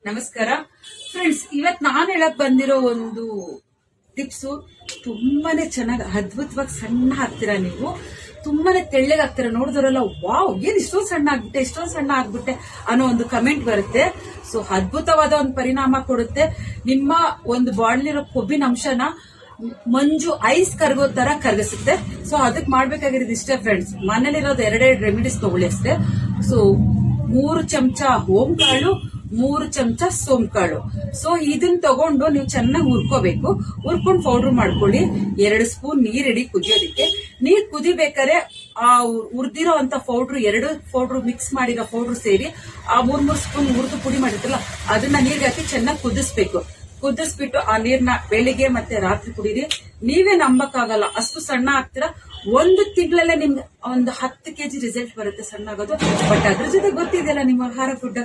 ನಮಸ್ಕಾರ ಫ್ರೆಂಡ್ಸ್, ಇವತ್ ನಾನು ಹೇಳಕ್ ಬಂದಿರೋ ಒಂದು ಟಿಪ್ಸು ತುಂಬಾನೇ ಚೆನ್ನಾಗಿ ಅದ್ಭುತವಾಗಿ ಸಣ್ಣ ಹಾಕ್ತೀರಾ. ನೀವು ತುಂಬಾನೇ ತೆಳ್ಳಗೆ ಹಾಕ್ತೀರಾ. ನೋಡಿದ್ರಲ್ಲ, ವಾವ್, ಏನ್ ಇಷ್ಟೊಂದು ಸಣ್ಣ ಆಗ್ಬಿಟ್ಟೆ ಅನ್ನೋ ಒಂದು ಕಮೆಂಟ್ ಬರುತ್ತೆ. ಸೊ ಅದ್ಭುತವಾದ ಒಂದು ಪರಿಣಾಮ ಕೊಡುತ್ತೆ. ನಿಮ್ಮ ಒಂದು ಬಾಡಿಲಿರೋ ಕೊಬ್ಬಿನ ಅಂಶನ ಮಂಜು ಐಸ್ ಕರಗೋ ತರ ಕರಗಿಸುತ್ತೆ. ಸೊ ಅದಕ್ಕೆ ಮಾಡ್ಬೇಕಾಗಿರೋದು ಇಷ್ಟೇ ಫ್ರೆಂಡ್ಸ್. ಮನೇಲಿರೋದು ಎರಡೆರಡು ರೆಮಿಡೀಸ್ ತಗೊಳ್ಳಿ ಅಷ್ಟೇ. ಸೊ 3 ಚಮಚ ಓಂಕಾಳು, 3 ಚಮಚ ಸೋಂಕಾಳು. ಸೊ ಇದನ್ನ ತಗೊಂಡು ನೀವು ಚೆನ್ನಾಗಿ ಹುರ್ಕೋಬೇಕು. ಹುರ್ಕೊಂಡು ಪೌಡರ್ ಮಾಡ್ಕೊಳ್ಳಿ. 2 ಸ್ಪೂನ್ ನೀರಿಡಿ ಕುದಿಯೋದಕ್ಕೆ. ನೀರ್ ಕುದಿಬೇಕಾದ್ರೆ ಆ ಹುರಿದಿರೋ ಅಂತ ಪೌಡ್ರು, 2 ಪೌಡ್ರು ಮಿಕ್ಸ್ ಮಾಡಿರೋ ಪೌಡ್ರು ಸೇರಿ ಆ 3 ಸ್ಪೂನ್ ಹುರಿದು ಪುಡಿ ಮಾಡಿರ್ತಿಲ್ಲ, ಅದನ್ನ ನೀರ್ಗೆ ಹಾಕಿ ಚೆನ್ನಾಗಿ ಕುದಿಸ್ಬೇಕು. ಕುದಿಸ್ಬಿಟ್ಟು ಆ ನೀರ್ನ ಬೆಳಿಗ್ಗೆ ಮತ್ತೆ ರಾತ್ರಿ ಕುಡೀರಿ. ನೀವೇ ನಂಬಕ್ಕಾಗಲ್ಲ, ಅಷ್ಟು ಸಣ್ಣ ಆಗ್ತೀರಾ. 1 ತಿಂಗಳಲ್ಲೇ ನಿಮ್ಗೆ ಒಂದು 10 kg ರಿಸಲ್ಟ್ ಬರುತ್ತೆ ಸಣ್ಣ ಆಗೋದು. ಬಟ್ ಅದ್ರ ಜೊತೆ ಗೊತ್ತಿದೆಯಲ್ಲ ನಿಮ್ಮ ಆಹಾರ ಫುಡ್